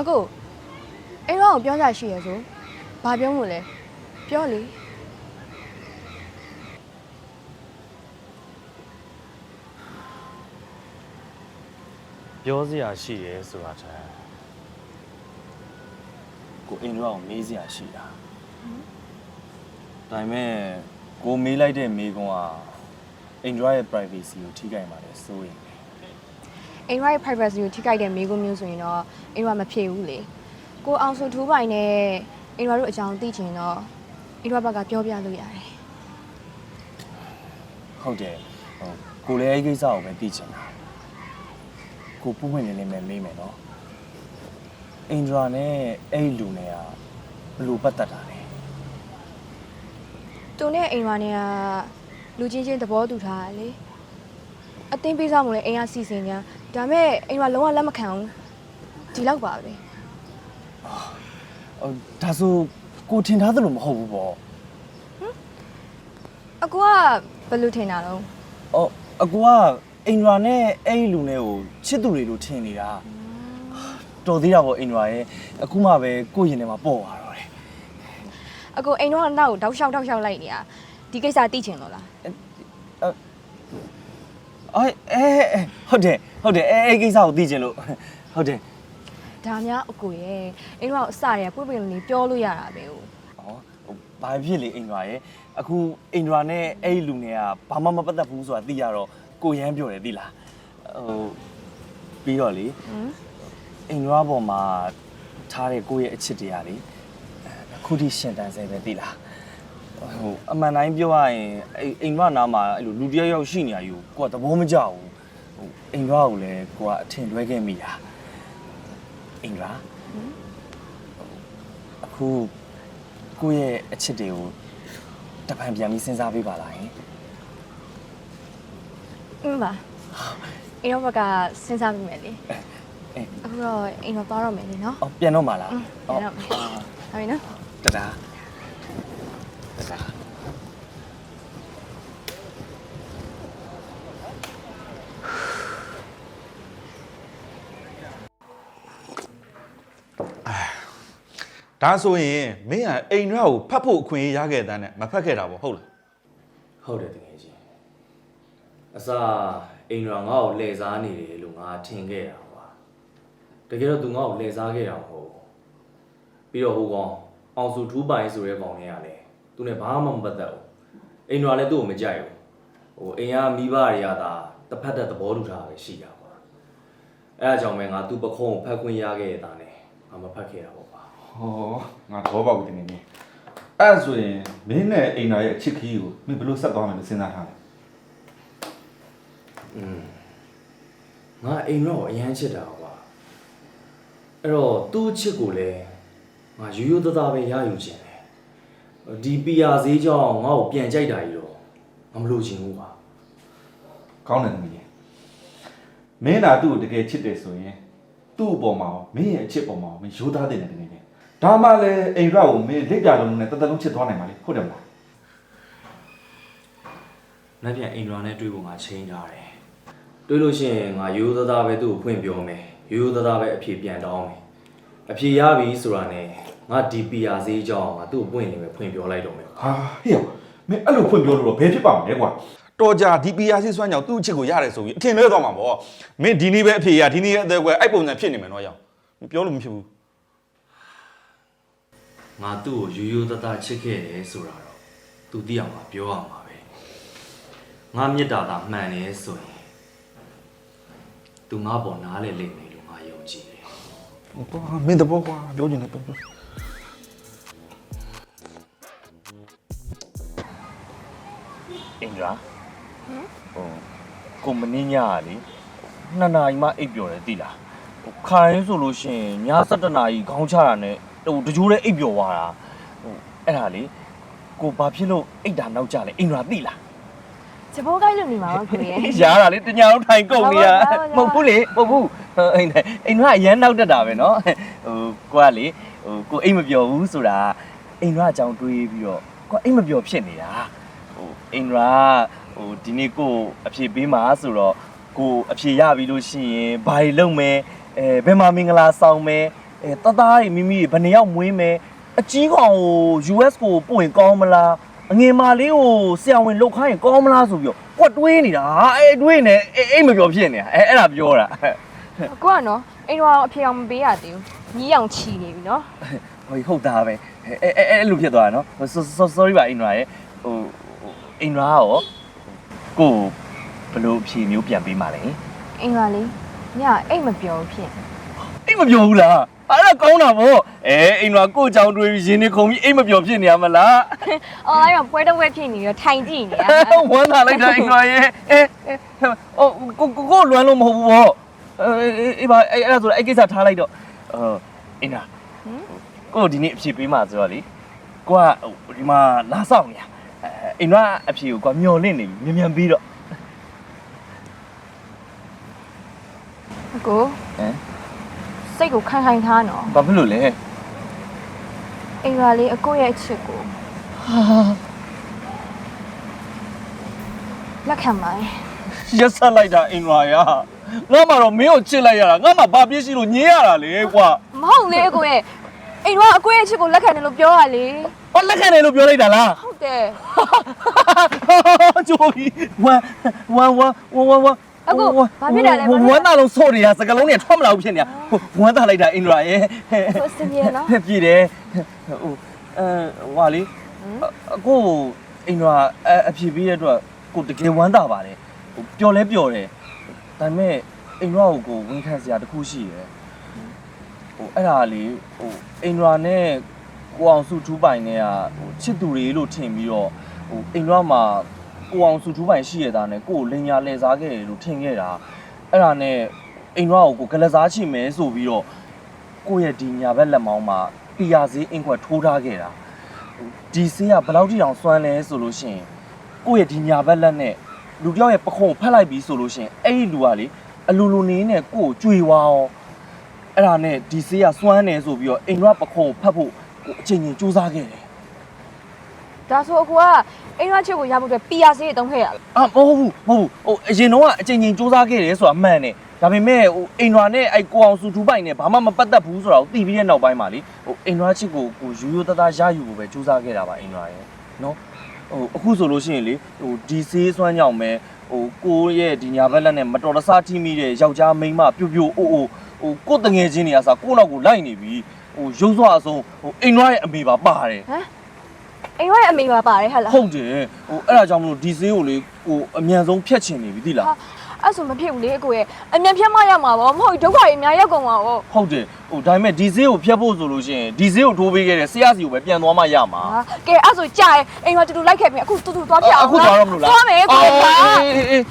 အခုအိမ်တော့ပြောကြရှိရဆိုဘာပြောမို့လဲပြောလေ ပြောစရာရှိရဲဆိုတာထက်ကိုအိမ်တော့မေးစရာရှိတာဒါပေမဲ့ကိုမေးလိုက်တဲ့မေးခွန်းကအိမ်တော့ရဲ့ privacy ကိုထိခိုက်ပါတယ်စိုးရင် အိမ်ရဲ့ privacy ကိုထိခိုက်တဲ့မိကုမျိုးဆိုရင်တော့အိမ်ကမဖြေဘူးလေကိုအောင်စုထိုးပိုင်နဲ့အိမ်တို့အကြောင်းသိချင်တော့အိမ်ဘက်ကပြောပြလို့ရတယ် ဟုတ်တယ်ကိုလည်းအဲ့ကိစ္စကိုပဲသိချင်တာကိုပုံမှန်နေနေမေးမယ်နော်အင်ဒရာနဲ့အဲ့လူနဲ့ကဘယ်လိုပတ်သက်တာလဲ သူနဲ့အိမ်ကလူချင်းချင်းသဘောတူထားတာလေအတင်းပေးစားမှုလဲအိမ်ကစီစဉ်ညာဒါပေမဲ့အိမ်ကလုံးဝလက်မခံဘူးဒီလောက်ပါပဲ ဒါဆိုကိုထင်ထားသလိုမဟုတ်ဘူးပေါ့ အကူကဘယ်လိုထင်တာလဲ အကူကအိမ်ဒရာနဲ့အဲ့လူနဲ့ကိုချစ်သူတွေလို့ထင်နေတာတော်သေးတာပေါ့အိမ်ဒရာရဲ့အခုမှပဲကိုယ့်ရင်ထဲမှာပေါ့သွားတော့တယ် အကူအိမ်တော့နောက်တောက်လျှောက်လိုက်နေတာဒီကိစ္စသိချင်လို့လား ဟုတ်တယ်အဲ့ကိစ္စကိုသိချင်လို့ဟုတ်တယ် ဒါများအကူရဲ့အိမ်တော့အစရပွင့်ပွင့်လေးပြောလို့ရတာပဲဟို ဘာဖြစ်လေအိမ်ဒရာရဲ့အခုအိမ်ဒရာနဲ့အဲ့လူနဲ့ကဘာမှမပတ်သက်ဘူးဆိုတာသိရတော့ကိုရမ်းပြောတယ်သိလားပြီးတော့လေအိမ်ဒရာပေါ်မှာထားတဲ့ကိုယ့်ရဲ့အချစ်တရားလေအခုထိရှင်တန်ဆဲပဲသိလားအမှန်တိုင်းပြောရရင်အိမ်ဒရာနားမှာအဲ့လိုလူတယောက်ရှိနေရယူကိုကသဘောမကျဘူးအိမ်ဒရာကိုလည်းကိုကအထင်လွဲခဲ့မိတာအိမ်ဒရာအခုကိုယ့်ရဲ့အချစ်တွေကိုတပံပြန်ပြီးစဉ်းစားပေးပါလားဟင် ပါအိမ်တော့ဘက်ကစဉ်းစားမိမယ်လေအခုတော့အိမ်တော့သွားတော့မယ်လေနော် ပြန်တော့မှာလား ပြန်တော့မယ်ဟုတ်ပြီနော် တဒါဒါဆိုရင်မင်းကအိမ်ရွာကိုဖတ်ဖို့အခွင့်အရေးရခဲ့တဲ့နဲ့မဖတ်ခဲ့တာပေါ့ဟုတ်လား ဟုတ်တယ်တကယ်ကြီးအစားအိမ်တော်ငါ့ကိုလှည့်စားနေတယ်လို့ငါထင်ခဲ့တာကွာတကယ်တော့သူငါ့ကိုလှည့်စားခဲ့တာမဟုတ်ပြီးတော့ဟိုကောင်အောင်စုထူးပိုင်ဆိုတဲ့ကောင်လေးကလည်းသူနဲ့ဘာမှမပတ်သက်ဘူးအိမ်တော်လည်းသူ့ကိုမကြိုက်ဘူးအိမ်ကမိဘတွေကသာတစ်ဖက်သက်သဘောတူတာပဲရှိတာကွာအဲအကြောင်းပဲငါသူ့ပခုံးကိုဖတ်ခွင့်ရခဲ့တာနဲ့ငါမဖတ်ခဲ့တာပေါ့ကွာ ဟောငါတော့ပေါ့ဘူးတင်နေနေအဲ့ဆိုရင်မင်းနဲ့အိမ်တော်ရဲ့အချစ်ခီးကိုမင်းဘယ်လိုဆက်သွားမယ်လို့စဉ်းစားထားလဲ ငါအိမ်တော့အရန်ချစ်တာကွာအဲ့တော့သူ့ချစ်ကိုလည်းငါရိုးရိုးသားသားပဲရယူခြင်းတယ်ဒီ PR ဈေးကြောင်းငါ့ကိုပြန်ကြိုက်တာကြီးတော့ငါမလို့ချင်ဘူးကွာ ကောင်းတယ်သမီးရေမင်းသာသူ့ကိုတကယ်ချစ်တယ်ဆိုရင်သူ့အပေါ်မှာမင်းရဲ့အချစ်ပေါ်မှာမင်းရိုးသားတယ်နေတယ်ဒါမှလည်းအိမ်ရွာကိုမင်းလက်ပြလုံးနဲ့တသက်လုံးချစ်သွားနိုင်ပါလေဟုတ်တယ်မလား နောက်ပြန်အိမ်တော်နဲ့တွေ့ဖို့ငါချိန်ထားတယ်တွေ့လို့ရှိရင်ငါရိုးရိုးသားသားပဲသူ့ကိုဖွင့်ပြောမယ်ရိုးရိုးသားသားပဲအဖြေပြန်တောင်းမယ်အဖြေရပြီဆိုတာနဲ့ငါဒီ PR ဈေးကြောင်းငါသူ့ကိုပွင့်နေမယ်ဖွင့်ပြောလိုက်တော့မယ် ဟာဟေ့မင်းအဲ့လိုဖွင့်ပြောလို့တော့ဘယ်ဖြစ်ပါမလဲကွာတော်ကြဒီ PR ဆွမ်းကြောင့်သူ့အချစ်ကိုရတယ်ဆိုပြီးအထင်လွဲသွားမှာပေါ့မင်းဒီနေ့ပဲအဖြေရဒီနေ့ရဲ့အသက်ကွယ်အဲ့ပုံစံဖြစ်နေမယ်နော်ရောင်မပြောလို့မဖြစ်ဘူး ငါသူ့ကိုရိုးရိုးသားသားချစ်ခဲ့တယ်ဆိုတာတော့သူသိအောင်ငါပြောရမှာပဲငါမေတ္တာသာမှန်တယ်ဆိုရင်သူငါပေါ်နားလဲလိမ့်မယ်လို့ငါယုံကြည်တယ် ကွာမင်းတဘောကွာပြောချင်တယ်ပြော အင်္ဂါကိုမင်းညကလေ2နာရီမှအိပ်ပျော်တယ်သိလားခိုင်းဆိုလို့ရှိရင်ည7နာရီခေါင်းချတာနဲ့တကြိုးလေးအိပ်ပျော်သွားတာအဲ့ဒါလေကိုဘာဖြစ်လို့အိတ်တာနောက်ကျလဲအင်္ဂါသိလား ချဘောကိုက်လို့နေမှာပါကိုရဲ့ ရတာလေတညာလုံးထိုင်ကုန်နေရမဟုတ်ဘူးလေမဟုတ်ဘူးအိမ်ကအရန်နောက်တက်တာပဲเนาะကိုကလေကိုအိမ်မပျော်ဘူးဆိုတာအိမ်ကအကြောင်းတွေးပြီးတော့ကိုအိမ်မပျော်ဖြစ်နေတာအိမ်ကဒီနေ့ကိုအဖြေပေးမှာဆိုတော့ကိုအဖြေရပြီလို့ရှိရင်ဘာတွေလုပ်မယ်ဘယ်မှာမင်္ဂလာဆောင်မယ် တသားကြီးမိမိဘယ်နှစ်ယောက်မွေးမယ်အကြီးကောင်ကို US ကိုပို့ရင်ကောင်းမလားအငယ်မလေးကိုဆရာဝန်လုပ်ခိုင်းရင်ကောင်းမလားဆိုပြီးတော့ကွက်တွေးနေတာတွေးနေအိမ်မပြောဖြစ်နေတာအဲ့ဒါပြောတာ ကိုကနော်အိမ်တော်အဖေအောင်မပေးရသေးဘူးညီးအောင်ချီနေပြီနော် ဟုတ်တာပဲအဲ့လိုဖြစ်သွားတာနော် sorry ပါအိမ်ရွာရဲ့ဟိုအိမ်ရွာရောကိုဘယ်လိုအဖြေမျိုးပြန်ပေးမှလဲ အိမ်ကလေးညအိတ်မပြောဘူးဖြစ် အိမ်မပြောဘူးလားအဲ့ဒါကောင်းတာဗောအိမ်ရွာကို့ကြောင်တွေးပြီးရင်းနေခုံပြီးအိမ်မပြောဖြစ်နေရမလား အော်အဲ့တော့ပွဲတော့ပွဲဖြစ်နေတော့ထိုင်ကြည့်နေရ ဝမ်းသာလိုက်တာအိမ်ရွာရဲ့ကိုလွမ်းလို့မဟုတ်ဘူးဗောအေးပါအဲ့ဒါဆိုအဲ့ကိစ္စထားလိုက်တော့အင်းနာကိုဒီနေ့အဖြေပေးမှဆိုတော့လေကိုကဒီမှာလာဆောင်နေရအိမ်ရွာအဖြေကိုမျောလင့်နေပြီမြန်ပြီးတော့ အကိုစိတ်ကိုခိုင်ခိုင်ထားနော် ဘာဖြစ်လို့လဲ အိမ်ကလေးအကိုရဲ့အချစ်ကိုလက်ခံပါရဲ့ ရက်ဆက်လိုက်တာအင်္ဂလာရငါမှတော့မင်းကိုချစ်လိုက်ရတာငါမှဘာပြည့်ရှိလို့ညင်းရတာလေကွာ မဟုတ်လေအကိုရဲ့အိမ်ကအကိုရဲ့အချစ်ကိုလက်ခံတယ်လို့ပြောရလေ ဟောလက်ခံတယ်လို့ပြောလိုက်တာလား ဟုတ်တယ် ကျိုးကြီးဝမ်းဝမ်းသားလုံးဆော့နေတာစကလုံးနဲ့ထွက်မလာဘူးဖြစ်နေတာဝမ်းသားလိုက်တာအင်္ဂလာရဲ့ ဆိုစင်ပြေနော် ပြည့်တယ်ဟိုဟွာလေအခုအင်္ဂလာအဖြေပေးရတဲ့အတွက်ကိုတကယ်ဝမ်းသာပါတယ်ဟိုပျော်လဲပျော်တယ်ဒါပေမဲ့အင်္ဂလာကိုဝန်ခံစရာတခုရှိရယ်ဟိုအဲ့ဒါလေဟိုအင်္ဂလာနဲ့ကိုအောင်စုထူးပိုင်နဲ့ကဟိုချစ်သူတွေလို့ထင်ပြီးတော့ဟိုအင်္ဂလာမှာကိုအောင်စုထူးပိုင်ရှိရတာနဲ့ကိုကိုလင်ညာလဲစားခဲ့တယ်လို့ထင်ခဲ့တာအဲ့ဒါနဲ့အင်္ဂလာကိုကလစားချင်မယ်ဆိုပြီးတော့ကိုရဲ့ဒီညာဘက်လက်မောင်းမှာပီယာဈေးအင်ခွက်ထိုးထားခဲ့တာဒီဆေးကဘယ်လောက်ထိတောင်စွမ်းလဲဆိုလို့ရှိရင်ကိုရဲ့ဒီညာဘက်လက်နဲ့လူတယောက်ရဲ့ပခုံးဖက်လိုက်ပြီးဆိုလို့ရှိရင်အဲ့ဒီလူကလေအလူလူနေနဲ့ကိုကိုကြွေဝါအောင်အဲ့ဒါနဲ့ဒီဆေးကစွမ်းနေဆိုပြီးတော့အင်္ဂလာပခုံးဖက်ဖို့ကိုအချိန်ချင်းစူးစမ်းခဲ့တယ် ဒါဆိုအကိုကအိမ်ကချစ်ကိုရဖို့အတွက်ပီယာဆေးတုံးခဲ့ရလား မဟုတ်ဘူးဟိုအရင်တော့အချိန်ချင်းစူးစမ်းခဲ့တယ်ဆိုတာမှန်တယ်ဒါပေမဲ့ဟိုအင်္ဂလာနဲ့အဲ့ကိုအောင်စုထူးပိုင်နဲ့ဘာမှမပတ်သက်ဘူးဆိုတာကိုသိပြီးတဲ့နောက်ပိုင်းမှာလေဟိုအင်္ဂလာချစ်ကိုယူယူတသားရယူဖို့ပဲစူးစမ်းခဲ့တာပါအင်္ဂလာရဲ့နော်ဟိုအခုဆိုလို့ရှိရင်လေဟိုဒီဆေးစွမ်းကြောင်ပဲဟိုကိုရဲ့ဒီညာဘက်လက်နဲ့မတော်တဆထိမိတဲ့ယောက်ျားမိန်းမပြိုပြိုအိုဟိုကိုတငယ်ချင်းတွေကစားကိုနောက်ကိုလိုက်နေပြီဟိုရုပ်စွာအဆုံးဟိုအင်္ဂလာရဲ့အမေပါပါတယ် ဟမ်အိမ်ရဲ့အမေပါပါတယ်ဟဲ့လား ဟုတ်တယ်ဟိုအဲ့ဒါကြောင့်မလို့ဒီဆေးကိုလေကိုအမြန်ဆုံးဖြတ်ချင်နေပြီသိလား အဲ့ဆိုမဖြစ်ဘူးလေအကိုရဲ့အမြန်ဖြတ်မရမှာပေါ့မဟုတ်ဒုက္ခတွေအများရောက်ကုန်ပါပေါ့ ဟုတ်တယ်ဟိုဒါပေမဲ့ဒီဆေးကိုဖြတ်ဖို့ဆိုလို့ရှိရင်ဒီဆေးကိုထိုးပေးခဲ့တဲ့ဆရာစီကိုပဲပြန်သွားမှရမှာ ကဲအဲ့ဆိုကြာရင်အိမ်ကတူတူလိုက်ခဲ့ပြီအခုတူတူသွားပြအောင် အခုသွားတော့မလို့လား သွားမယ်ကိုက အေး